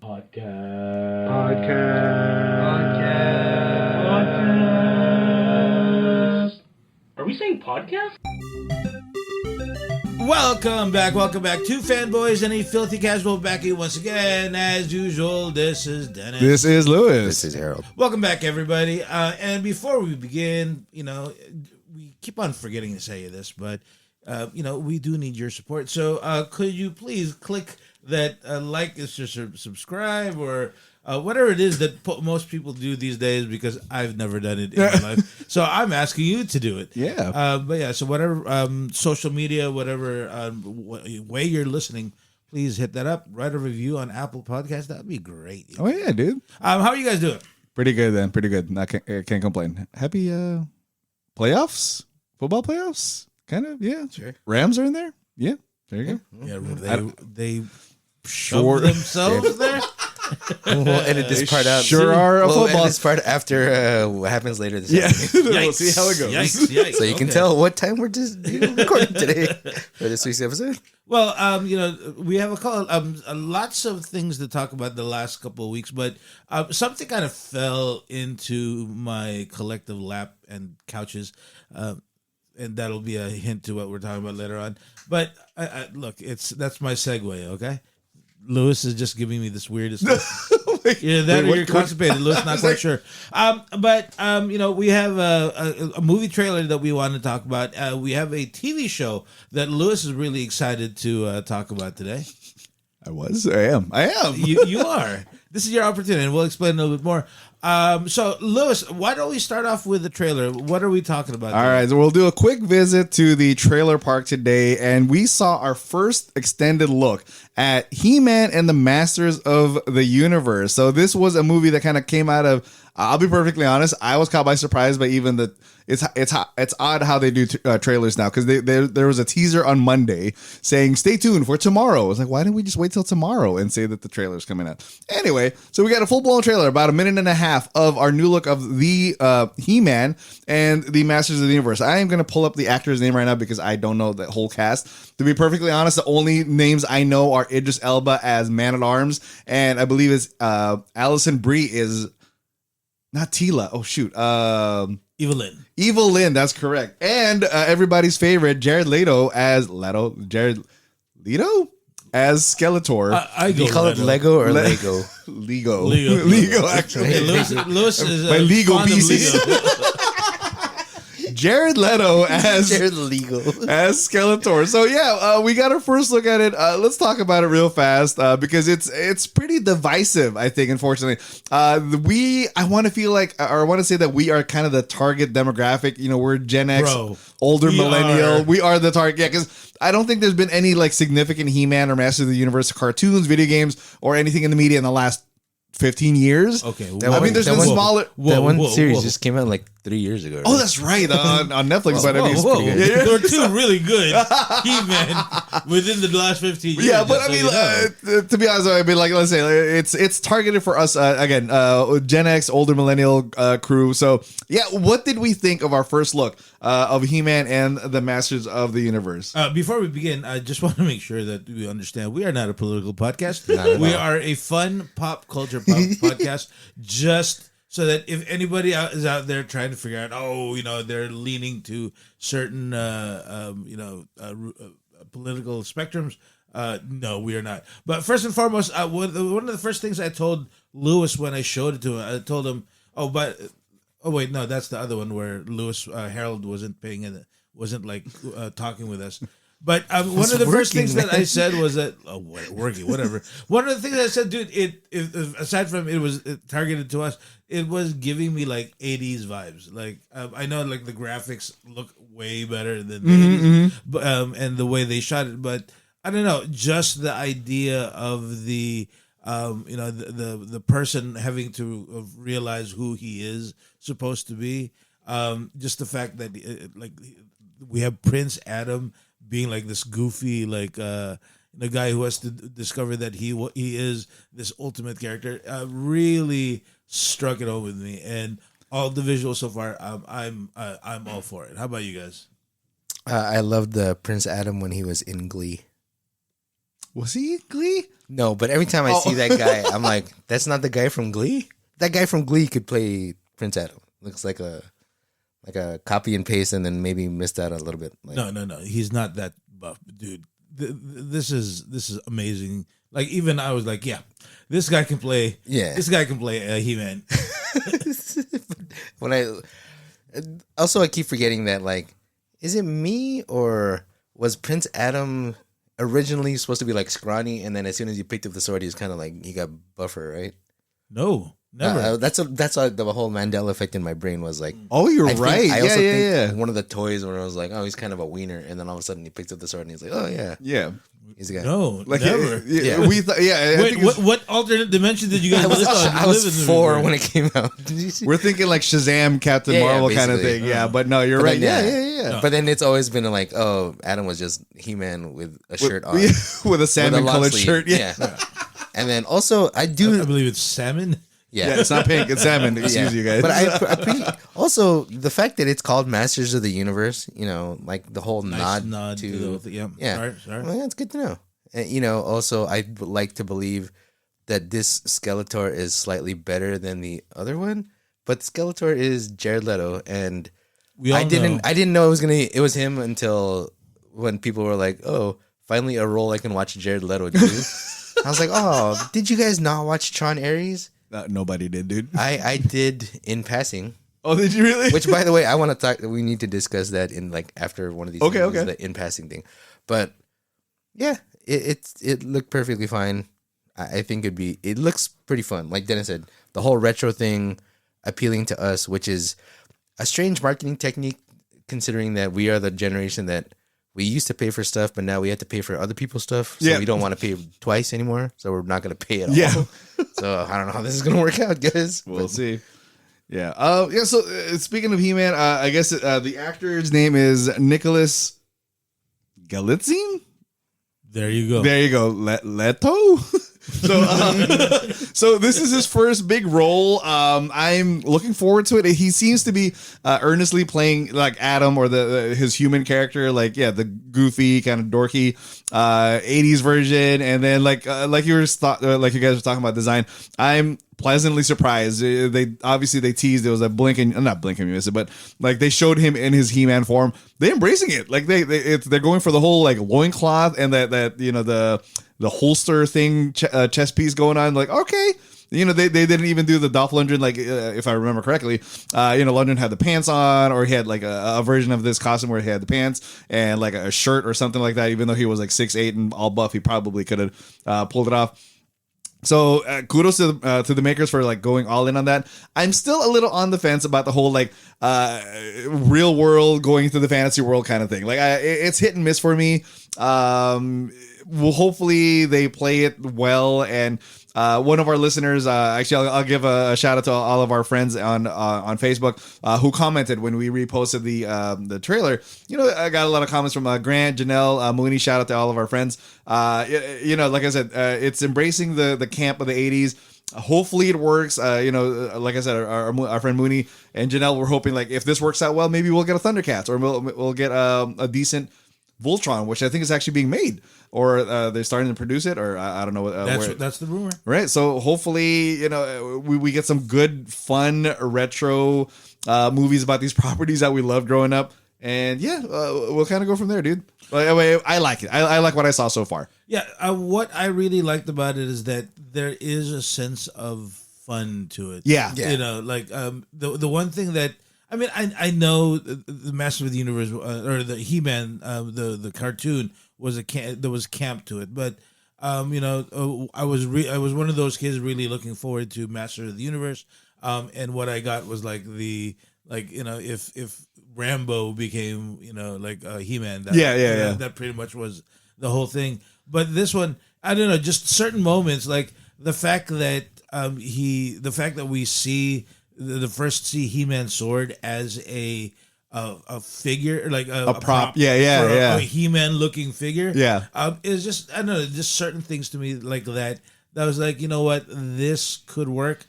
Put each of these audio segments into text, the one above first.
Podcast. Are we saying podcast? Welcome back to Fanboys and a Filthy Casual. Back here once again, as usual. This is Dennis. This is Lewis. This is Harold. Welcome back, everybody. And before we begin, we keep on forgetting to say this, but we do need your support. So could you please click that like is to subscribe or whatever it is that most people do these days, because I've never done it in my life. So I'm asking you to do it. Yeah. So whatever social media, whatever way you're listening, please hit that up. Write a review on Apple Podcasts. That would be great. Oh, yeah, dude. How are you guys doing? Pretty good, then. Pretty good. I can't complain. Happy playoffs? Football playoffs? Kind of, yeah. Sure. Rams are in there? Yeah. There you go. Yeah, they shoved themselves there. We'll edit this part out. Sure are a we'll football. edit this part after what happens later this afternoon. We'll see how it goes. Yikes. So you can tell what time we're just recording today for this week's episode. Well, we have lots of things to talk about the last couple of weeks, but something kind of fell into my collective lap and couches, and that'll be a hint to what we're talking about later on. But look, that's my segue, okay? Lewis is just giving me this weirdest stuff. You're constipated. Lewis, not quite sure. But we have a movie trailer that we want to talk about. We have a TV show that Lewis is really excited to talk about today. I am. You are. This is your opportunity, and we'll explain a little bit more. So, Lewis, why don't we start off with the trailer? What are we talking about? All right, so we'll do a quick visit to the trailer park today, and we saw our first extended look at He-Man and the Masters of the Universe. So this was a movie that kind of came out of, I'll be perfectly honest, I was caught by surprise by even the, it's odd how they do trailers now, because there was a teaser on Monday saying, stay tuned for tomorrow. I was like, why didn't we just wait till tomorrow and say that the trailer's coming out? Anyway, so we got a full-blown trailer, about a minute and a half of our new look of the He-Man and the Masters of the Universe. I am going to pull up the actor's name right now because I don't know the whole cast. To be perfectly honest, the only names I know are Idris Elba as Man-at-Arms, and I believe it's Alison Brie is not Tila. Oh, shoot. Evil Lynn, that's correct. And everybody's favorite, Jared Leto as Skeletor. Do you call it Lego or Lego? Lego, actually. Okay, Lewis is by legal fond of pieces. Lego. Jared Leto as Skeletor. So yeah, we got our first look at it. Let's talk about it real fast because it's pretty divisive, I think. Unfortunately, I want to say that we are kind of the target demographic. We're Gen X, older millennial. We are the target. Yeah, because I don't think there's been any significant He-Man or Masters of the Universe cartoons, video games, or anything in the media in the last 15 years. Okay. There's been smaller. That one series just came out 3 years ago. Right? Oh, that's right. On Netflix. But it's pretty good. There were two really good He-Man within the last 15 years. Yeah, but to be honest, let's say it's targeted for us, again, Gen X, older millennial crew. So yeah, what did we think of our first look of He-Man and the Masters of the Universe? Before we begin, I just want to make sure that we understand we are not a political podcast. We are a fun pop culture podcast, just so that if anybody is out there trying to figure out, they're leaning to certain, political spectrums, no, we are not. But first and foremost, one of the first things I told Lewis when I showed it to him, I told him, wait, no, that's the other one where Lewis Harold wasn't talking with us. But one of the first things that I said was that whatever. One of the things I said, dude, aside from it was targeted to us, it was giving me 80s vibes. I know the graphics look way better than the 80s, but and the way they shot it. But I don't know, just the idea of the the person having to realize who he is supposed to be. Just the fact that we have Prince Adam being this goofy the guy who has to discover that he is this ultimate character, really struck it home with me, and all the visuals so far, I'm all for it. How about you guys? I loved the Prince Adam when he was in Glee. Was he Glee? No, but every time I see that guy, I'm like, that's not the guy from Glee. That guy from Glee could play Prince Adam. Looks like a copy and paste, and then maybe missed out a little bit. Like, No. He's not that buff, dude. This is amazing. Like even I was like, yeah, this guy can play. Yeah, this guy can play He-Man. When I keep forgetting that. Like, is it me or was Prince Adam originally supposed to be like scrawny, and then as soon as he picked up the sword, he was kind of like he got buffer, right? No, never. That's the whole Mandela effect in my brain was like. Oh, you're right. I also think yeah. one of the toys where I was like, oh, he's kind of a wiener, and then all of a sudden he picks up the sword and he's like, oh yeah, Yeah. he's a guy. No, Like never. yeah. We thought. Yeah. I Wait, think what alternate dimension did you guys live on? I was 4 when it came out. Did you see? we're thinking like Shazam, Captain Yeah, Marvel kind of basically. thing. Yeah, but no, you're But right. then, Yeah. No. But then it's always been like, oh, Adam was just He-Man with a shirt on, With a salmon long colored sleeve. shirt. Yeah. And then also I I do, believe it's salmon. Yeah, it's not pink, it's salmon. Excuse you guys. But I also the fact that it's called Masters of the Universe, like the whole Nice nod to the whole thing. Yeah. yeah. Sorry. Well, that's good to know. And, also I would like to believe that this Skeletor is slightly better than the other one, but Skeletor is Jared Leto, and We all I didn't know it was him until when people were like, oh, finally a role I can watch Jared Leto do. I was like, oh, did you guys not watch Tron Ares? Nobody did, dude. I did in passing. Oh, did you really? Which, by the way, I want to talk. We need to discuss that in like after one of these. Okay, movies, okay. The in passing thing, but yeah, it looked perfectly fine. I think it looks pretty fun. Like Dennis said, the whole retro thing appealing to us, which is a strange marketing technique, considering that we are the generation that we used to pay for stuff, but now we have to pay for other people's stuff. So we don't want to pay twice anymore. So we're not going to pay at all. Yeah. So I don't know how this is going to work out, guys. We'll see. Yeah. So speaking of He-Man, I guess the actor's name is Nicholas Galitzine. There you go. There you go. Leto. So this is his first big role. I'm looking forward to it. He seems to be earnestly playing like Adam or his human character, like the goofy kind of dorky 80s version, and then like you guys were talking about design. I'm pleasantly surprised. They teased it was a not blink and you miss it, but like they showed him in his He-Man form. They're embracing it. Like they're going for the whole like loincloth and that the holster thing chest piece going on. Like, okay, they didn't even do the Dolph Lundgren, like if I remember correctly, Lundgren had the pants on, or he had like a version of this costume where he had the pants and like a shirt or something like that. Even though he was like 6'8" and all buff, he probably could have pulled it off. So kudos to the makers for like going all in on that. I'm still a little on the fence about the whole like real world going to the fantasy world kind of thing. Like it's hit and miss for me. Well, hopefully they play it well. And one of our listeners, actually, I'll give a shout out to all of our friends on Facebook who commented when we reposted the trailer. I got a lot of comments from Grant, Janelle, Mooney. Shout out to all of our friends. Like I said, it's embracing the camp of the 80s. Hopefully it works. Like I said, our friend Mooney and Janelle were hoping like if this works out well, maybe we'll get a Thundercats or we'll get a decent Voltron, which I think is actually being made, or they're starting to produce it, or I don't know. That's the rumor, right? So hopefully, we get some good, fun retro movies about these properties that we loved growing up, and we'll kind of go from there, dude. I like it. I like what I saw so far. Yeah, what I really liked about it is that there is a sense of fun to it. Yeah. Like the one thing that I know the Master of the Universe or the He-Man, the cartoon there was camp to it, but I was one of those kids really looking forward to Master of the Universe, and what I got was like if Rambo became He-Man, that pretty much was the whole thing. But this one, I don't know, just certain moments like the fact that we see. The first see He-Man sword as a figure, like a prop, a He-Man looking figure, is just I don't know, just certain things to me like that. That was like, you know what, this could work,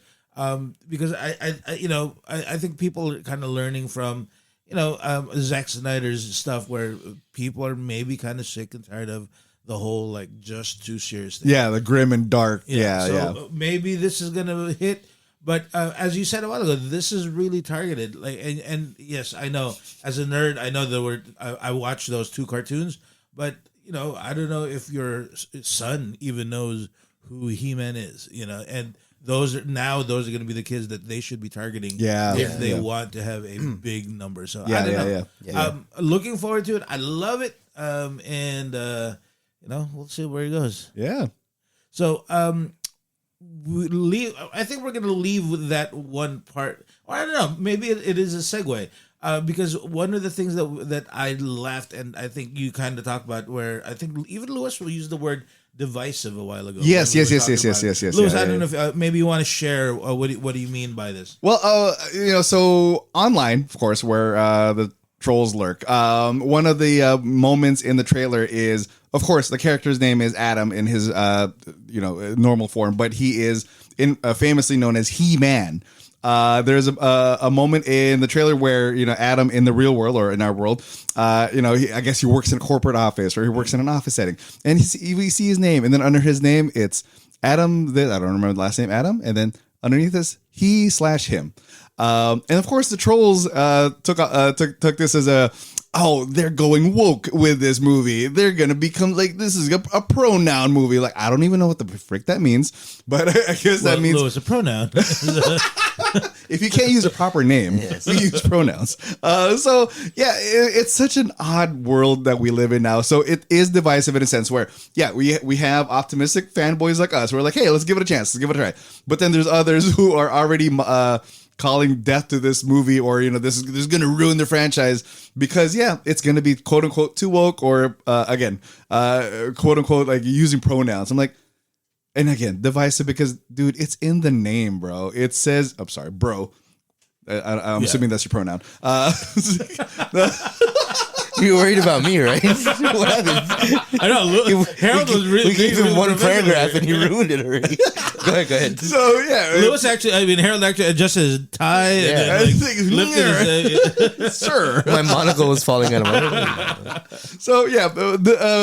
because I think people are kind of learning from Zack Snyder's stuff, where people are maybe kind of sick and tired of the whole like just too serious thing. Yeah, the grim and dark. Yeah, so maybe this is gonna hit. But as you said a while ago, this is really targeted. Like, and yes, I know as a nerd, I know I watched those 2 cartoons, but I don't know if your son even knows who He-Man is. And those are going to be the kids that they should be targeting. If they want to have a big number. So I don't know. Looking forward to it. I love it. And we'll see where it goes. Yeah. So I think we're going to leave with that one part. Or I don't know. Maybe it is a segue. Because one of the things that I laughed, and I think you kind of talked about, where I think even Lewis will use the word divisive a while ago. Yes. Lewis, I don't know if maybe you want to share what do you mean by this? Well, so online, of course, where the trolls lurk. One of the moments in the trailer is, of course, the character's name is Adam in his normal form, but he is famously known as He-Man. There's a moment in the trailer where Adam in the real world, or in our world, I guess he works in a corporate office, or he works in an office setting, and we see his name, and then under his name it's Adam. I don't remember the last name, Adam, and then underneath this he/him. And of course the trolls took this as they're going woke with this movie. They're gonna become like, this is a pronoun movie. Like, I don't even know what the frick that means, but I guess that means it's a pronoun. If you can't use a proper name, you use pronouns. So yeah, it's such an odd world that we live in now. So it is divisive in a sense where, we have optimistic fanboys like us. We're like, hey, let's give it a chance. Let's give it a try. But then there's others who are already calling death to this movie, or this is going to ruin the franchise because it's going to be quote unquote too woke, or quote unquote like using pronouns. I'm like, and again, divisive because, dude, it's in the name, bro. It says, I'm sorry, bro. I'm assuming that's your pronoun. You worried about me, right? What happened? I know. Harold was really. We gave him one paragraph and he ruined it already. Go ahead. So Lewis Harold actually adjusted his tie. And then, I think lifted his sir. My monocle was falling out of my head. So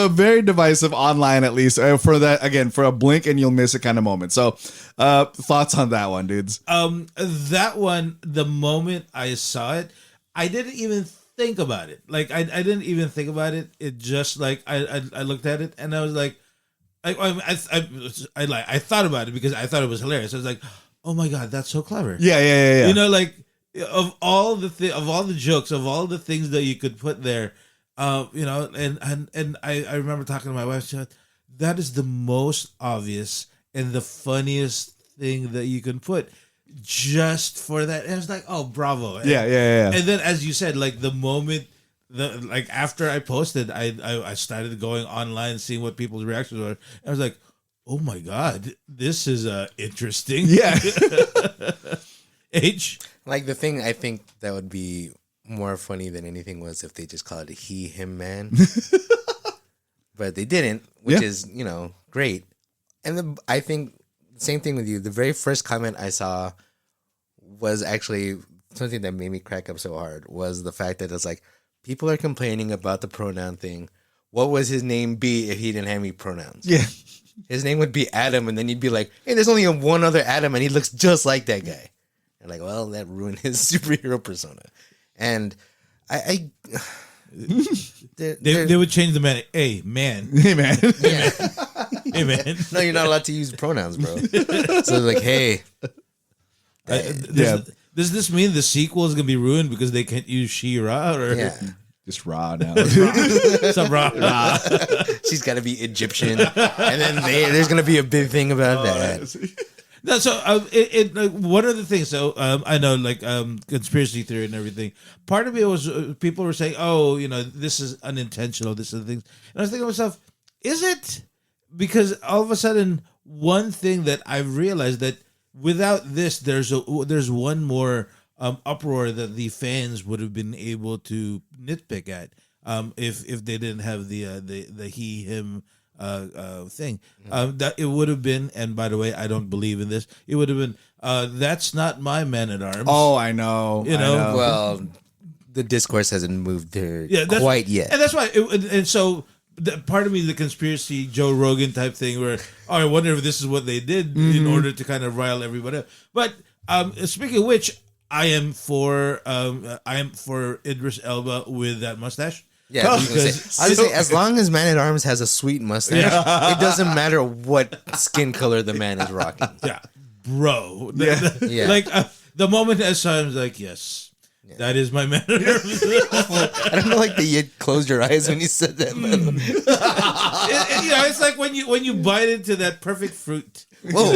very divisive online, at least for that. Again, for a blink and you'll miss it kind of moment. So thoughts on that one, dudes? That one, the moment I saw it, I didn't even think about it. Like I didn't even think about it. It just like I looked at it and I was like, I thought about it because I thought it was hilarious. I was like, oh my god, that's so clever. Yeah. Like of all the jokes, of all the things that you could put there, and I remember talking to my wife. She said, that is the most obvious and the funniest thing that you can put. Just for that, and I was like, "Oh, bravo!" Yeah. And then, as you said, like the moment, after I posted, I started going online, seeing what people's reactions were. I was like, "Oh my god, this is interesting." Yeah. H. Like the thing I think that would be more funny than anything was if they just called it he, him, man, but they didn't, which is great. And I think. Same thing with you. The very first comment I saw was actually something that made me crack up so hard, was the fact that it's like, people are complaining about the pronoun thing. What would his name be if he didn't have any pronouns? Yeah. His name would be Adam, and then you'd be like, hey, there's only one other Adam, and he looks just like that guy. And like, well, that ruined his superhero persona. And They would change the man. Hey, man. Hey, man. Yeah. Hey, man. No, you're not allowed to use pronouns, bro. So like, hey. Does this mean the sequel is going to be ruined because they can't use she-ra? Or? Yeah. Just raw now. Some raw. She's got to be Egyptian. And then there's going to be a big thing about that. No, so one of the things. So I know, conspiracy theory and everything. Part of it was people were saying, "Oh, this is unintentional. This is the things." And I was thinking to myself, "Is it?" Because all of a sudden, one thing that I've realized that without this, there's one more uproar that the fans would have been able to nitpick at if they didn't have the he him. Thing that it would have been, and by the way, I don't believe in this. It would have been that's not my man at arms. Oh, I know. Well, the discourse hasn't moved there quite yet, and that's why. And so part of me, the conspiracy Joe Rogan type thing, where I wonder if this is what they did in order to kind of rile everybody up. But speaking of which, I am for Idris Elba with that mustache. Yeah, I was gonna say, as long as Man at Arms has a sweet mustache, it doesn't matter what skin color the man is rocking. Yeah, bro. Yeah. Like the moment I saw him, I was like, yes. That is my man. I don't know, like you closed your eyes when you said that. It's like when you bite into that perfect fruit. Whoa,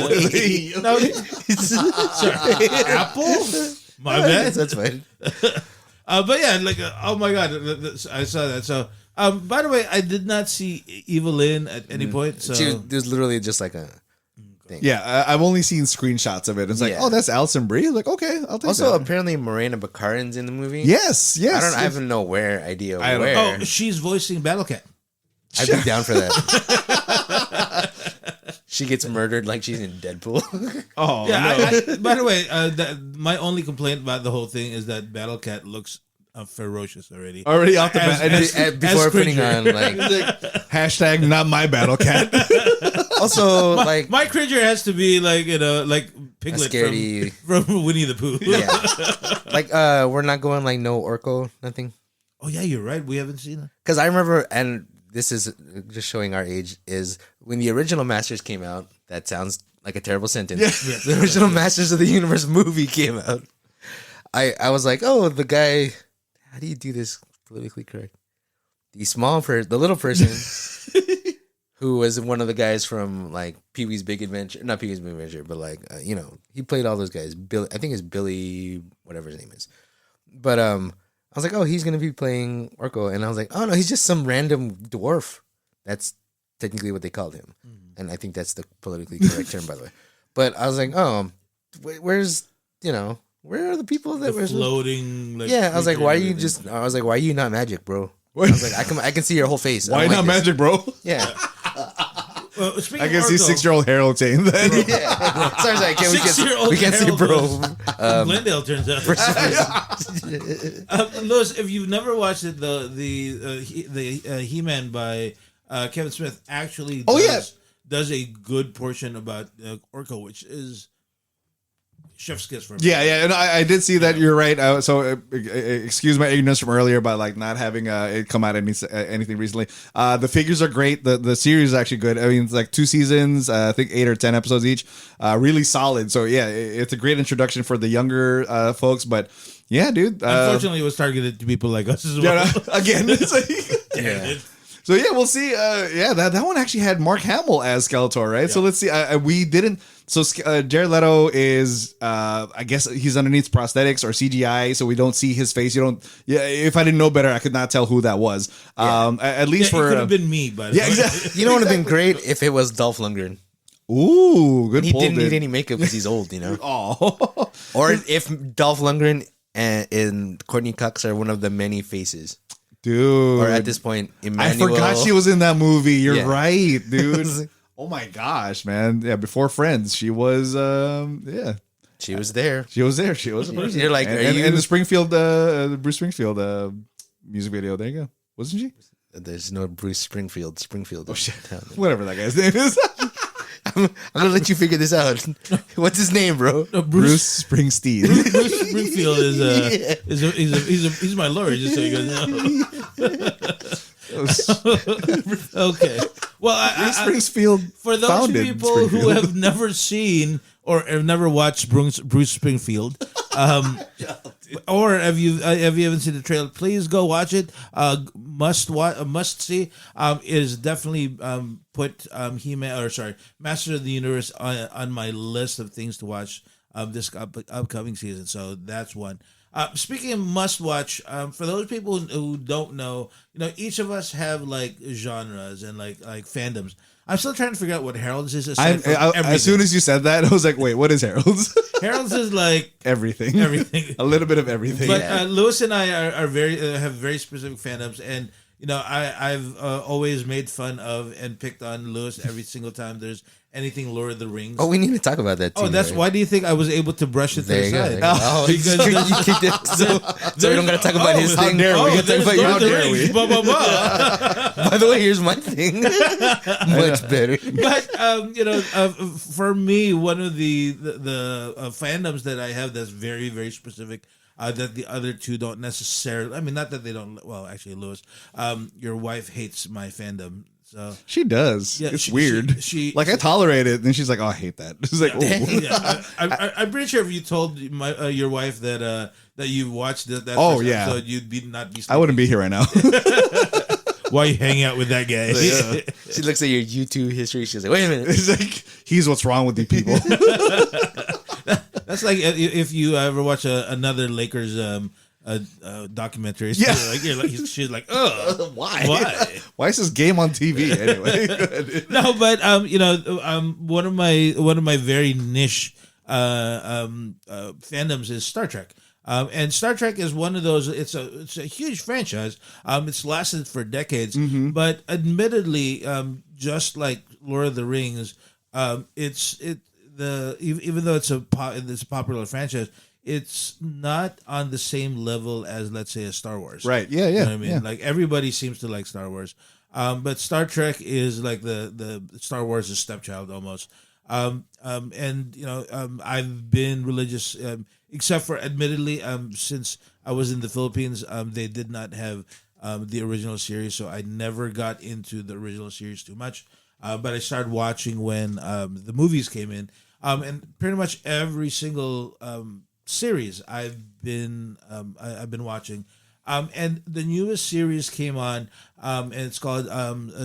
No, sorry, apple. My bad. That's fine. But yeah, like oh my god, I saw that. So, by the way, I did not see Evelyn at any point. So There's literally just like a thing. Yeah, I've only seen screenshots of it. It's like, Yeah. oh, that's Alison Brie. Like, okay, I'll take Also, that. apparently, Morena Baccarin's in the movie. Yes. I have no idea I don't- where. oh, she's voicing Battlecat. I'd be down for that. She gets murdered like she's in Deadpool. Oh, Yeah. no. By the way, my only complaint about the whole thing is that Battlecat looks ferocious already. Already off the bat. And as- Before putting Cringer. on like hashtag not my battle cat. also like My Cringer has to be like like Piglet scaredy- from Winnie the Pooh. yeah, like we're not going like no Orko nothing. Oh yeah, you're right. We haven't seen it. Because I remember, and this is just showing our age, is when the original Masters came out. That sounds like a terrible sentence. Yeah. The original Masters of the Universe movie came out. I was like, oh, the guy. How do you do this politically correct? The little person, who was one of the guys from like Pee Wee's Big Adventure, not Pee Wee's Big Adventure, but like he played all those guys. Billy, I think it's Billy, whatever his name is. But I was like, oh, he's gonna be playing Orko, and I was like, oh no, he's just some random dwarf. That's technically what they called him, and I think that's the politically correct term, by the way. But I was like, oh, where's where are the people that were floating? Like, yeah, I was like, creature why are and you everything. just? I was like, why are you not magic, bro? I was like, I can see your whole face. I Why don't not like this. magic, bro? Yeah, Well, speaking I of can see Orko, 6-year-old Harold saying that. yeah. Sorry, Six-year-old we can't see Harold bro. from Glendale turns out. Louis, if you've never watched it, the He-Man by Kevin Smith actually does a good portion about Orko, which is chef's kiss for me. Yeah, and I did see that. You're right. Excuse my ignorance from earlier about like not having it come out anything recently. The figures are great. The series is actually good. I mean, it's like 2 seasons. I think 8 or 10 episodes each. Really solid. So yeah, it's a great introduction for the younger folks. But yeah, dude. Unfortunately, it was targeted to people like us as well. Again, it's like, Yeah. so yeah, we'll see. That one actually had Mark Hamill as Skeletor, right? So let's see. We didn't. So Jared Leto is, I guess he's underneath prosthetics or CGI, so we don't see his face. You don't. Yeah, if I didn't know better, I could not tell who that was. At least Yeah, for it could have been me, but yeah, exactly. You know what would have been great if it was Dolph Lundgren. Ooh, good. He pull, didn't dude. need any makeup because he's old, Oh, Or if Dolph Lundgren and Courtney Cox are one of the many faces. dude. Or at this point, I Emmanuel. forgot she was in that movie. You're Yeah. right, dude. Oh my gosh, man. Yeah, before Friends, she was. Yeah, She was there. she was there. She was a person. You're like, and, are and, you? and the Springfield, the Bruce Springfield music video. There you go. Wasn't she? There's no Bruce Springfield. Oh shit. Whatever that guy's name is. I'm gonna let you figure this out. What's his name, bro? No, Bruce Springsteen. Bruce Springfield he's my lawyer, just so you guys know. Okay. Well, Bruce Springfield. for those founded people who Springfield. have never seen or have never watched Bruce Springfield, or have you haven't seen the trailer, please go watch it. Must see. It is definitely put Master of the Universe on my list of things to watch this upcoming season. So that's one. Speaking of must watch, for those people who don't know, each of us have like genres and like fandoms. I'm still trying to figure out what Harold's is. Aside from As soon as you said that, I was like, wait, what is Harold's? Harold's is like Everything. everything. A little bit of everything. But Lewis and I are very have very specific fandoms, and I've always made fun of and picked on Lewis every single time there's anything Lord of the Rings. Oh, we need to talk about that too. Oh, that's right? why do you think I was able to brush it to There the you go. side? There you go. Oh, Because you kicked it. So we don't got to talk about his how thing. dare we? We gotta talk about Lord your of the dare Rings. we? Blah, blah, blah. By the way, here's my thing. Much better. But for me, one of the fandoms that I have that's very, very specific, that the other two don't necessarily. I mean, not that they don't. Well, actually, Lewis, your wife hates my fandom. So She does. Yeah, It's weird. she I tolerate it, and then she's like, "Oh, I hate that." It's like, yeah, I'm pretty sure if you told your wife that you watched that Oh, first yeah. episode, you'd not be. I wouldn't be here right now. Why are you hanging out with that guy? She looks at your YouTube history. She's like, wait a minute. It's like he's what's wrong with the people. That's like if you ever watch another Lakers documentary. Yeah. She's like, oh, why? Why is this game on TV anyway? No, but one of my very niche fandoms is Star Trek. And Star Trek is one of those. It's a huge franchise. It's lasted for decades, but admittedly, just like Lord of the Rings, even though it's a popular franchise, it's not on the same level as, let's say, a Star Wars. Right? Yeah. You know what I mean? Like everybody seems to like Star Wars, but Star Trek is like the Star Wars' stepchild almost. I've been religious, except for admittedly, since I was in the Philippines, they did not have the original series, so I never got into the original series too much. But I started watching when the movies came in, and pretty much every single series I've been watching. And the newest series came on, and it's called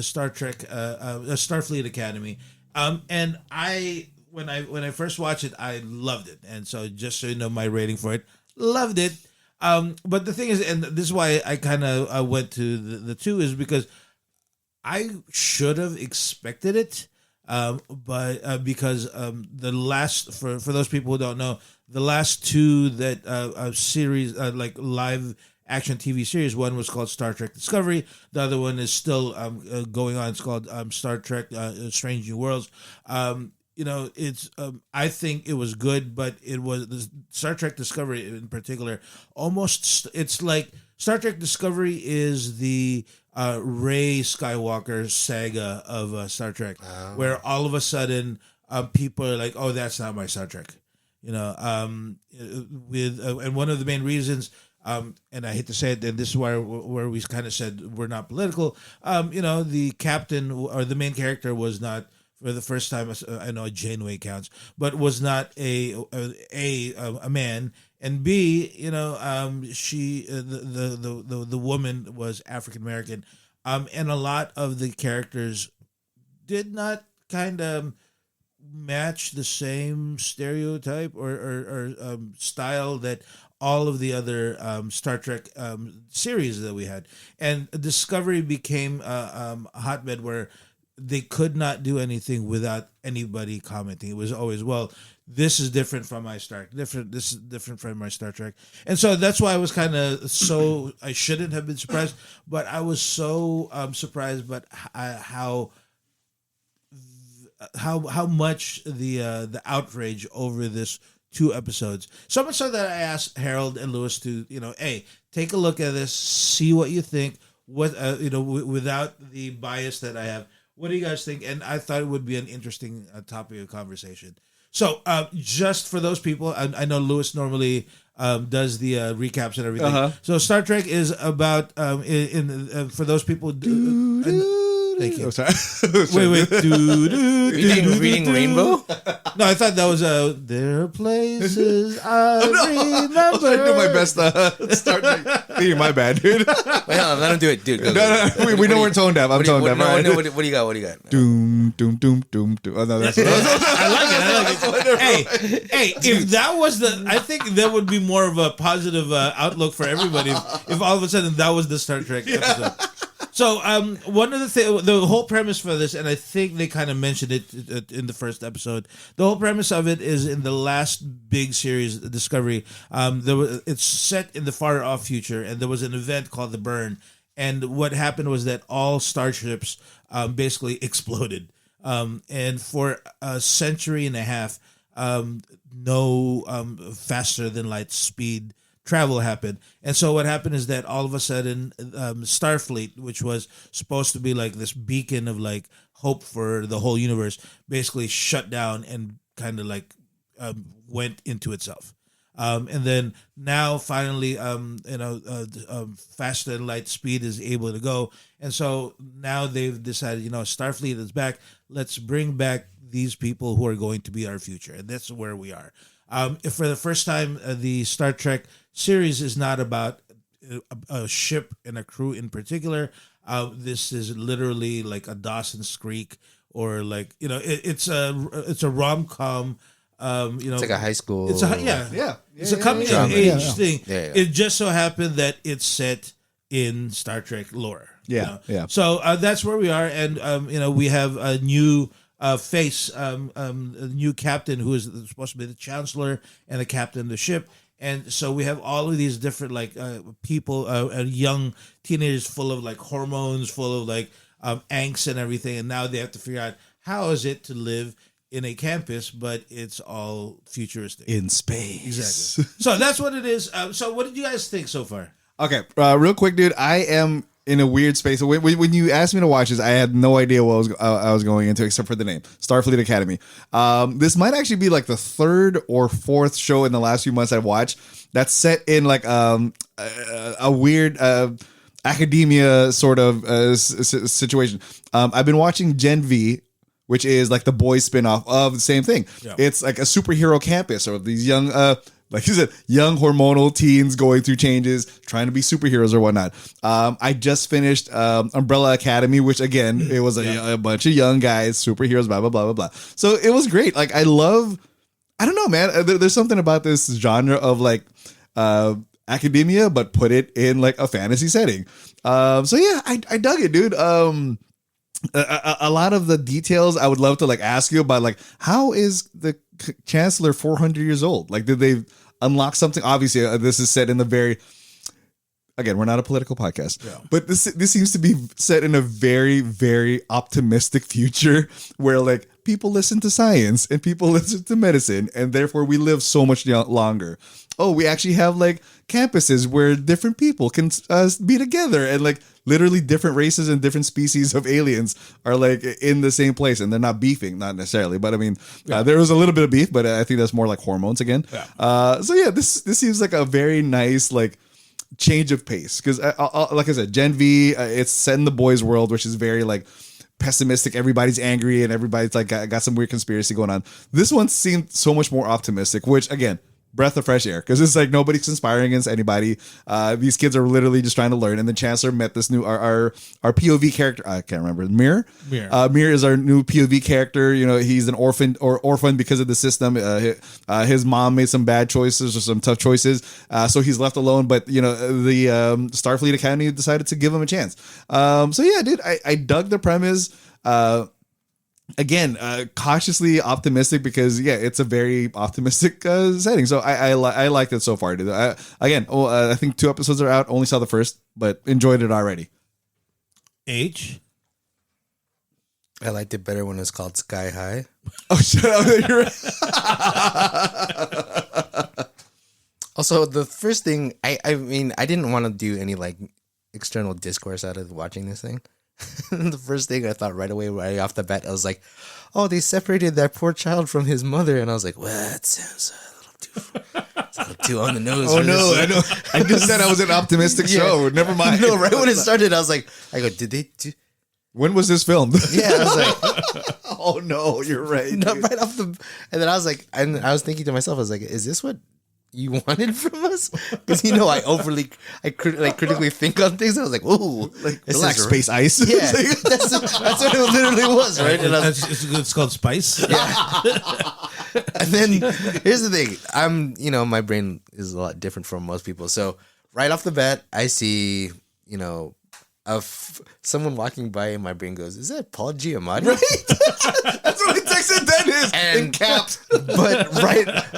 Star Trek, Starfleet Academy. And when I first watched it, I loved it. And so just so you know my rating for it, loved it. But the thing is, and this is why I kind of went to the two, is because I should have expected it. But because the last, for those people who don't know, the last two that series, like live action TV series, one was called Star Trek Discovery. The other one is still going on. It's called Star Trek Strange New Worlds. It's I think it was good, but it was the Star Trek Discovery in particular. It's like Star Trek Discovery is the Rey Skywalker saga of Star Trek, where all of a sudden people are like, "Oh, that's not my Star Trek," and one of the main reasons. And I hate to say it, and this is where we kind of said we're not political. The captain or the main character was not, for the first time, I know Janeway counts, but was not a man, and B, she the woman was African American, and a lot of the characters did not kind of match the same stereotype or style that all of the other Star Trek series that we had. And Discovery became a hotbed where they could not do anything without anybody commenting. It was always, well, this is different from my Star Trek. This is different from my Star Trek. And so that's why I was kind of I shouldn't have been surprised, but I was so surprised but how much the outrage over this 2 episodes. So much so that I asked Harold and Lewis to, hey, take a look at this, see what you think. What without the bias that I have, what do you guys think? And I thought it would be an interesting topic of conversation. So just for those people, I know Lewis normally does the recaps and everything. Uh-huh. So Star Trek is about for those people. Thank you. Oh, sorry. Wait. Reading Rainbow? No, I thought that was there are places I remember. I was trying to do my best start. Hey, my bad, dude. Wait, hold on, let him do it, dude. Go, No, we know we're tone deaf. I'm tone deaf. What do you got? What do you got? Doom. Oh no, that's I like it. Hey, if that was I think that would be more of a positive outlook for everybody if all of a sudden that was the Star Trek episode. So, one of the whole premise for this, and I think they kind of mentioned it in the first episode. The whole premise of it is in the last big series, Discovery. It's set in the far off future, and there was an event called the Burn, And what happened was that all starships basically exploded. And for a century and a half, no faster than light speed travel happened. And so what happened is that all of a sudden, Starfleet, which was supposed to be like this beacon of like hope for the whole universe, basically shut down and kind of like went into itself. And then now finally, faster than light speed is able to go. And so now they've decided, Starfleet is back. Let's bring back these people who are going to be our future. And that's where we are. If for the first time, the Star Trek series is not about a ship and a crew in particular. This is literally like a Dawson's Creek or like, it's a rom-com. It's like a high school. It's a coming of age thing. Yeah. It just so happened that it's set in Star Trek lore. Yeah. So that's where we are, and we have a new face, a new captain who is supposed to be the chancellor and the captain of the ship. And so we have all of these different like people, young teenagers full of like hormones, full of like angst and everything, and now they have to figure out how is it to live in a campus, but it's all futuristic. In space. Exactly. So that's what it is. So what did you guys think so far? Okay, real quick, dude. I am in a weird space. When you asked me to watch this, I had no idea what I was going into except for the name, Starfleet Academy. This might actually be like the third or fourth show in the last few months I've watched that's set in like a weird academia sort of situation. I've been watching Gen V, which is like the boys spinoff of the same thing. Yeah. It's like a superhero campus or these young, like you said, young hormonal teens going through changes, trying to be superheroes or whatnot. I just finished Umbrella Academy, which again, it was a bunch of young guys, superheroes, blah, blah, blah, blah, blah. So it was great. Like I don't know, man. There's something about this genre of like academia, but put it in like a fantasy setting. So yeah, I dug it, dude. A lot of the details I would love to like ask you about, like how is the chancellor 400 years old? Like, did they unlock something? Obviously, this is set in the very. Again, we're not a political podcast, but this seems to be set in a very, very optimistic future where like people listen to science and people listen to medicine, and therefore we live so much longer. Oh, we actually have like campuses where different people can be together, and like literally different races and different species of aliens are like in the same place, and they're not beefing, not necessarily, but I mean, there was a little bit of beef, but I think that's more like hormones again. So yeah, this seems like a very nice like change of pace because like I said, Gen V, it's set in the boys world, which is very like pessimistic. Everybody's angry and everybody's like got some weird conspiracy going on. This one seemed so much more optimistic, which again, breath of fresh air, because it's like nobody's conspiring against anybody. These kids are literally just trying to learn. And the chancellor met this new our POV character. I can't remember. Mir is our new POV character. He's an orphan because of the system. His mom made some bad choices or some tough choices, so he's left alone. But the Starfleet Academy decided to give him a chance. So yeah, dude, I dug the premise. Again, cautiously optimistic because it's a very optimistic setting. So I liked it so far. Dude. I think 2 episodes are out. Only saw the first, but enjoyed it already. H. I liked it better when it was called Sky High. Oh, shut up! You're right. Also, the first thing I mean, I didn't want to do any like external discourse out of watching this thing. The first thing I thought right away, right off the bat, I was like, "Oh, they separated that poor child from his mother," and I was like, "Well, that sounds a little too on the nose." Oh no, I know. I just said I was an optimistic show. Never mind. No, right when it started, I go, "Did they do?" When was this filmed? Yeah, I was like, "Oh no, you're right." No, right off the, and then I was like, and I was thinking to myself, I was like, "Is this what you wanted from us?" Because I critically think on things. I was like, "Ooh, like relax, space ice." Yeah, that's what it literally was, right? And it's called Spice. Yeah. And then here's the thing: my brain is a lot different from most people. So right off the bat, I see someone walking by, and my brain goes, "Is that Paul Giamatti?" Right? That's what I texted Dennis in caps. But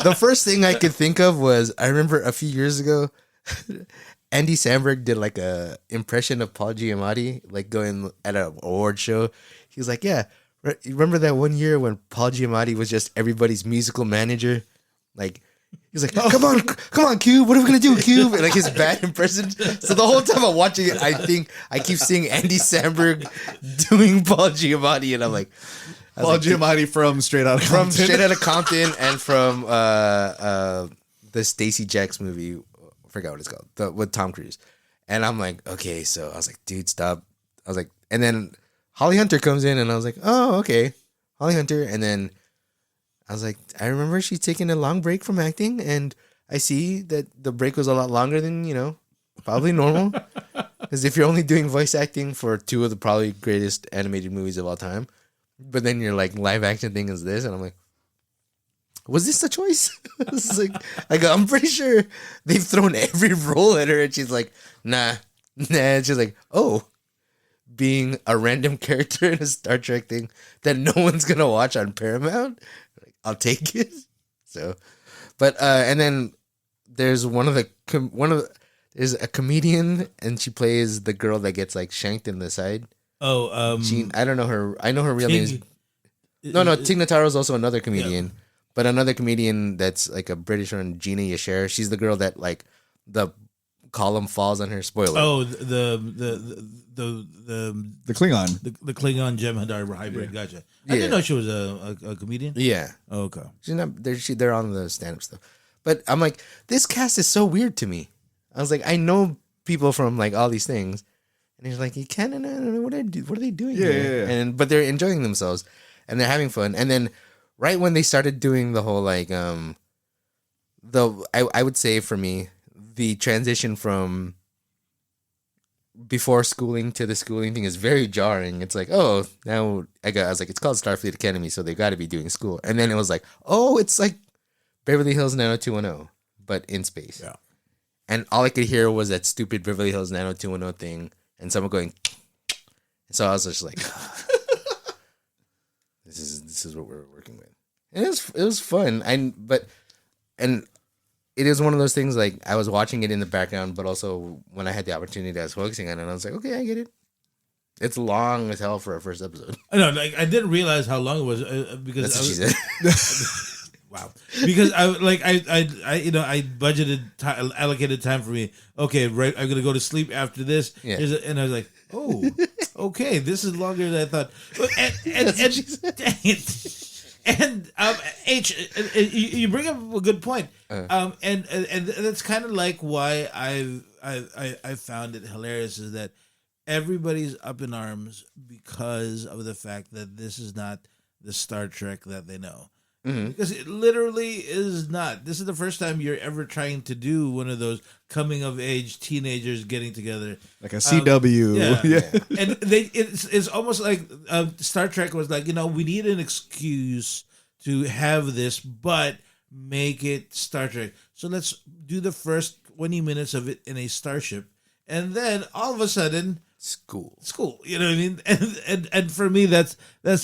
the first thing I could think of was, I remember a few years ago, Andy Samberg did like a impression of Paul Giamatti, like going at an award show. He was like, "Yeah, remember that one year when Paul Giamatti was just everybody's musical manager? Like, he was like, come on, Cube, what are we gonna do, Cube?" And like his bad impression. So the whole time I'm watching it, I think I keep seeing Andy Samberg doing Paul Giamatti, and I'm like, Paul Giamatti from Straight Outta Compton, and from the Stacey Jacks movie. I forgot what it's called, with Tom Cruise. And I'm like, okay, so I was like, dude, stop. I was like, and then Holly Hunter comes in, and I was like, oh, okay, Holly Hunter. And then I was like, I remember she's taking a long break from acting, and I see that the break was a lot longer than, probably normal. Because if you're only doing voice acting for two of the probably greatest animated movies of all time, but then your like live action thing is this, and I'm like, was this a choice? It's like I'm pretty sure they've thrown every role at her, and she's like, nah. And she's like, oh, being a random character in a Star Trek thing that no one's gonna watch on Paramount, I'll take it. So, but and then there's there's a comedian, and she plays the girl that gets like shanked in the side. Oh, Jean, I don't know her. I know her real name is no. Tig Notaro is also another comedian, but another comedian that's like a British one, Gina Yasher. She's the girl that like the column falls on her. Spoiler. Oh, the Klingon, the Klingon Jem'Hadar hybrid. Yeah. Gotcha. I didn't know she was a comedian. Yeah. Oh, okay. She's not. They're on the stand up stuff, but I'm like, this cast is so weird to me. I was like, I know people from like all these things. And he's like, I don't know what I do. What are they doing here? Yeah. But they're enjoying themselves, and they're having fun. And then, right when they started doing the whole like, I would say for me, the transition from before schooling to the schooling thing is very jarring. It's like, oh, now I was like, it's called Starfleet Academy, so they got to be doing school. And then it was like, oh, it's like Beverly Hills 90210, but in space. Yeah. And all I could hear was that stupid Beverly Hills 90210 thing. And someone going, so I was just like, this is what we're working with. And it was fun. And it is one of those things like I was watching it in the background, but also when I had the opportunity, I was focusing on it. And I was like, okay, I get it. It's long as hell for our first episode. I know, like I didn't realize how long it was because that's what she said. Wow, because I budgeted allocated time for me. Okay, right, I'm gonna go to sleep after this. Yeah. And I was like, oh, okay, this is longer than I thought. And H, you bring up a good point. And that's kind of like why I found it hilarious is that everybody's up in arms because of the fact that this is not the Star Trek that they know. Mm-hmm. Because it literally is not. This is the first time you're ever trying to do one of those coming of age teenagers getting together, like a CW. Yeah. And it's almost like Star Trek was like, we need an excuse to have this, but make it Star Trek. So let's do the first 20 minutes of it in a starship, and then all of a sudden. School, you know what I mean, and for me that's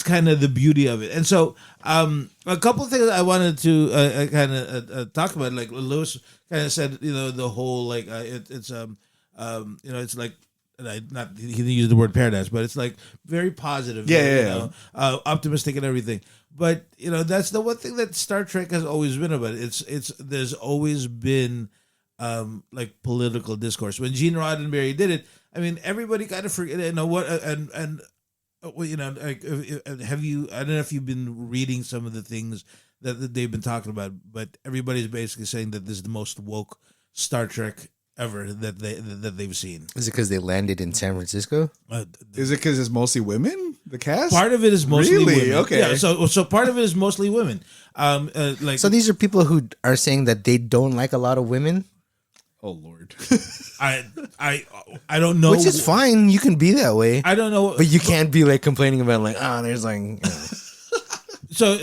kind of the beauty of it. And so a couple of things I wanted to kind of talk about, like Lewis kind of said, the whole like it's like he didn't use the word paradise, but it's like very positive, optimistic and everything. But that's the one thing that Star Trek has always been about. It's there's always been like political discourse. When Gene Roddenberry did it, I mean, everybody kind of forget, what, and like, have you? I don't know if you've been reading some of the things that they've been talking about, but everybody's basically saying that this is the most woke Star Trek ever that they've seen. Is it because they landed in San Francisco? Is it because it's mostly women? The cast? Part of it is mostly women. Okay. Yeah, so part of it is mostly women. So these are people who are saying that they don't like a lot of women. Oh Lord, I don't know. Which is fine. You can be that way. I don't know, but you can't be like complaining about like, there's like. So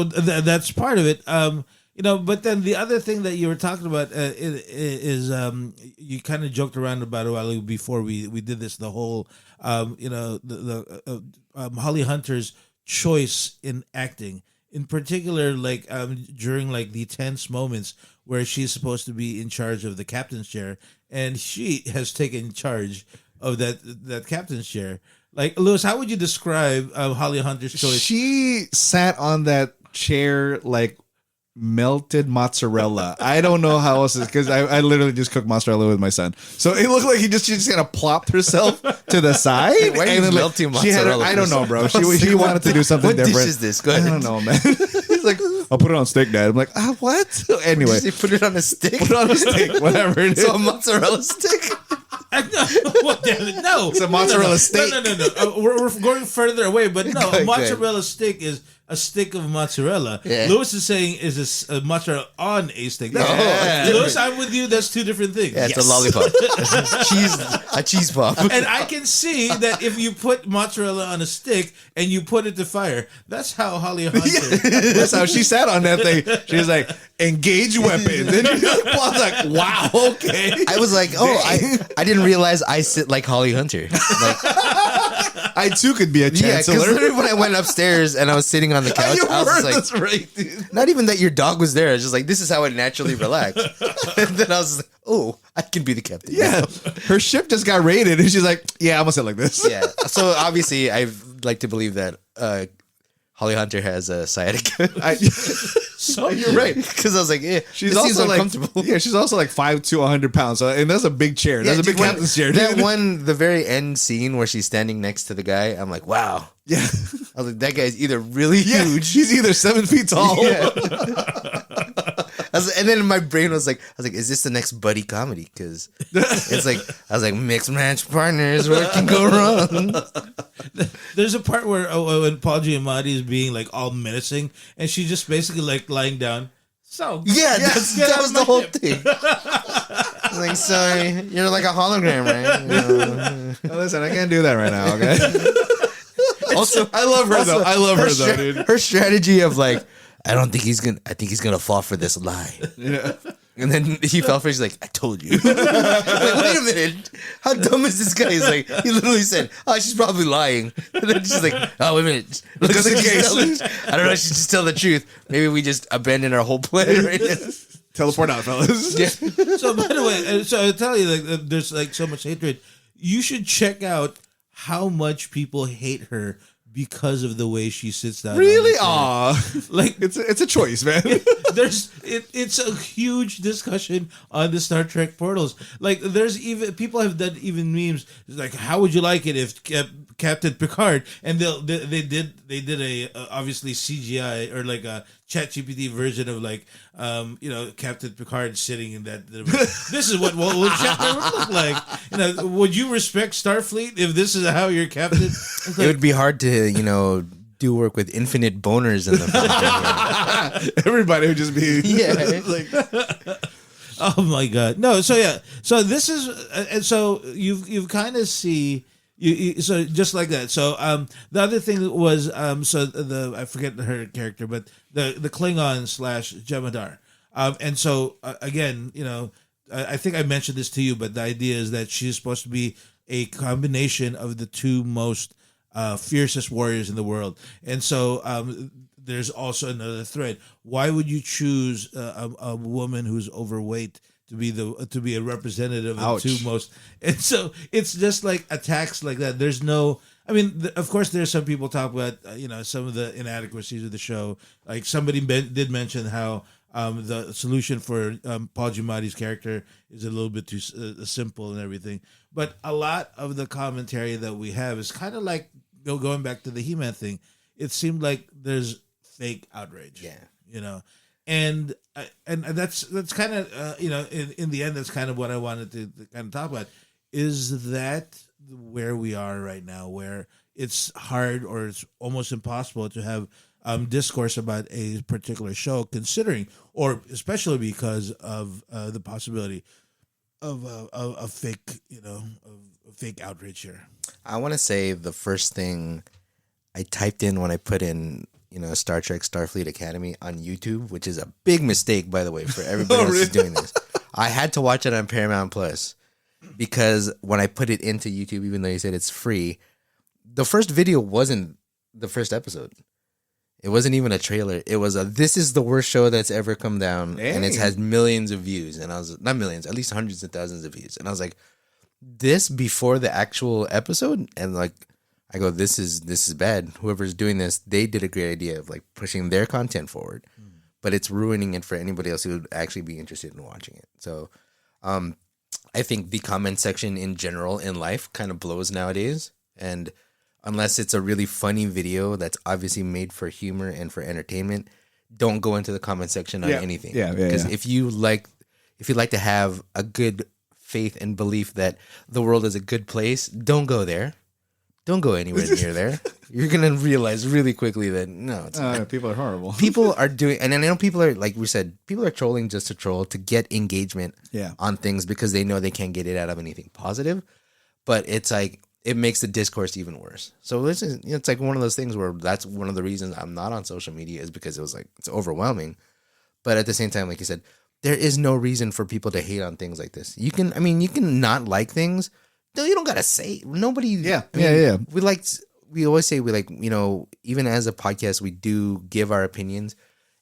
that's part of it. But then the other thing that you were talking about is you kind of joked around about it a while before we did this. The whole Holly Hunter's choice in acting in particular, like during like the tense moments where she's supposed to be in charge of the captain's chair, and she has taken charge of that captain's chair. Like, Lewis, how would you describe Holly Hunter's choice? She sat on that chair like melted mozzarella. I don't know how else is because I literally just cooked mozzarella with my son, so it looked like she just kind of plopped herself to the side. Why are you then, melting she had mozzarella? I don't know, bro. She wanted to do something what different. What dish is this? Go ahead. I don't know, man. He's like, I'll put it on steak, Dad. I'm like, what? Anyway, You put it on a stick. put it on a steak, whatever it is. So a mozzarella stick. What, damn it, no, It's a mozzarella steak. No. We're going further away, but no, Go a mozzarella stick is a stick of mozzarella. Yeah. Lewis is saying is a mozzarella on a stick. Yeah. Lewis, I'm with you. That's two different things. Yeah, it's a lollipop. A cheese pop. And I can see that if you put mozzarella on a stick and you put it to fire, that's how Holly Hunter. That's how she sat on that thing. She was like, engage weapons. And I was like, wow, okay. I was like, I didn't realize I sit like Holly Hunter. Like, I too could be a yeah, because chancellor. when I went upstairs and I was sitting on the couch, I was just like, that's right, dude. not even that your dog was there. I was just like, this is how I naturally relax. And then I was like, oh, I can be the captain. Yeah. Her ship just got raided and she's like, yeah, I'm gonna sit like this. Yeah. So obviously, I like to believe that Holly Hunter has a sciatica. So You're right. Because I was like, yeah, She's this seems also like, uncomfortable. yeah, she's also like 5 to 100 pounds. So, and that's a big chair. That's a big dude, captain's chair. That dude. one, the very end scene where she's standing next to the guy, I'm like, wow. Yeah. I was like, that guy's either really Yeah. huge. She's either 7 feet tall. Yeah. And then my brain was like, is this the next buddy comedy? Because it's like, I was like, mixed match partners, what can go wrong? there's a part where when Paul Giamatti is being like all menacing, and she's just basically like lying down. So Yeah, get that out was of the my whole ship. thing. I was like, sorry, you're like a hologram, right? You know? Now, listen, I can't do that right now, okay? Also, I love her, though. I love her, though, dude. Her strategy of like, I think he's gonna fall for this lie. Yeah. And then he fell for it. He's like, I told you. Like, wait a minute. How dumb is this guy? He's like, he literally said, oh, she's probably lying. And then she's like, oh, wait a minute. Just in Like, case. I don't know. She just tell the truth. Maybe we just abandon our whole plan right now. Teleport out, fellas. Yeah. So by the way, so I tell you, like, there's like so much hatred. You should check out how much people hate her because of the way she sits down. Really? on the chair. Aw. Like It's a choice, man. it's a huge discussion on the Star Trek portals. Like there's even people have done even memes like, how would you like it if Captain Picard, and they did a obviously CGI or like a ChatGPT version of like Captain Picard sitting in that. This is what Will Shatner would look like. Would you respect Starfleet if this is how you're captain? It would be hard to, do work with infinite boners in the Everybody would just be Yeah. Oh my God! No, so yeah, so this is, and so you've kind of see so just like that. So the other thing was so I forget her character, but the Klingon / Jemadar, and so again, I think I mentioned this to you, but the idea is that she's supposed to be a combination of the two most fiercest warriors in the world, and so there's also another thread. Why would you choose a woman who's overweight to be a representative of the two most? And so it's just like attacks like that. There's no. I mean, of course, there's some people talk about some of the inadequacies of the show. Like somebody did mention how the solution for Paul Giamatti's character is a little bit too simple and everything. But a lot of the commentary that we have is kind of like going back to the He-Man thing. It seemed like there's fake outrage. Yeah. And that's kind of in the end, that's kind of what I wanted to kind of talk about. Is that where we are right now, where it's hard or it's almost impossible to have discourse about a particular show, considering, or especially because of the possibility of fake, of fake outrage here. I want to say the first thing I typed in when I put in, Star Trek Starfleet Academy on YouTube, which is a big mistake, by the way, for everybody else who's doing this. I had to watch it on Paramount Plus because when I put it into YouTube, even though you said it's free, the first video wasn't the first episode. It wasn't even a trailer. It was this is the worst show that's ever come down, and it Dang. has millions of views. And I was not millions, at least hundreds of thousands of views. And I was like, this before the actual episode, and like I go, this is bad. Whoever's doing this, they did a great idea of like pushing their content forward, but it's ruining it for anybody else who would actually be interested in watching it. So, I think the comment section in general in life kind of blows nowadays, and unless it's a really funny video that's obviously made for humor and for entertainment, don't go into the comment section on anything. Because if you like to have a good faith and belief that the world is a good place, don't go there. Don't go anywhere near there. You're gonna realize really quickly that no, it's not. People are horrible. People are doing, and I know people are, like we said, people are trolling just to troll to get engagement on things because they know they can't get it out of anything positive. But it's like, it makes the discourse even worse. So it's like one of those things where that's one of the reasons I'm not on social media, is because it was like, it's overwhelming. But at the same time, like you said, there is no reason for people to hate on things like this. You can not like things. No, you don't gotta say. Nobody. We always say even as a podcast, we do give our opinions,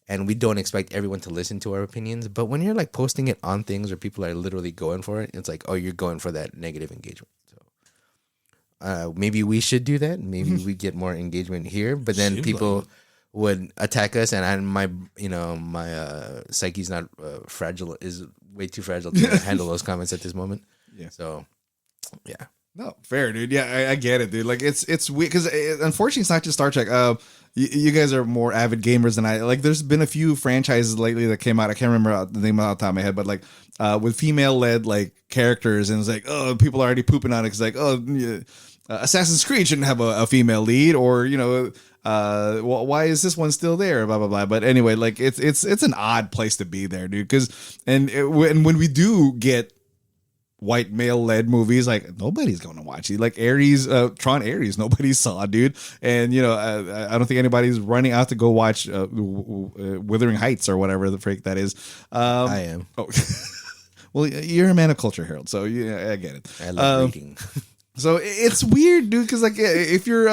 and we don't expect everyone to listen to our opinions. But when you're like posting it on things where people are literally going for it, it's like, oh, you're going for that negative engagement. So maybe we should do that. Maybe we get more engagement here. But then people would attack us, and my psyche's not fragile. Is way too fragile to handle those comments at this moment. Yeah. So. Yeah. No, fair, dude. Yeah, I get it, dude. Like, it's weird because unfortunately, it's not just Star Trek. You guys are more avid gamers than I. Like, there's been a few franchises lately that came out. I can't remember the name off the top of my head, but like with female-led like characters, and it's like, oh, people are already pooping on it. It's like, oh, Assassin's Creed shouldn't have a female lead, or why is this one still there? Blah blah blah. But anyway, like it's an odd place to be there, dude. Because when we do get white male-led movies, like, nobody's going to watch it. Like Ares, Tron Ares, nobody saw, dude. And I don't think anybody's running out to go watch Wuthering Heights or whatever the freak that is. I am. Oh, well, you're a man of culture, Harold. So yeah, I get it. I love reading. So it's weird, dude, because like if you're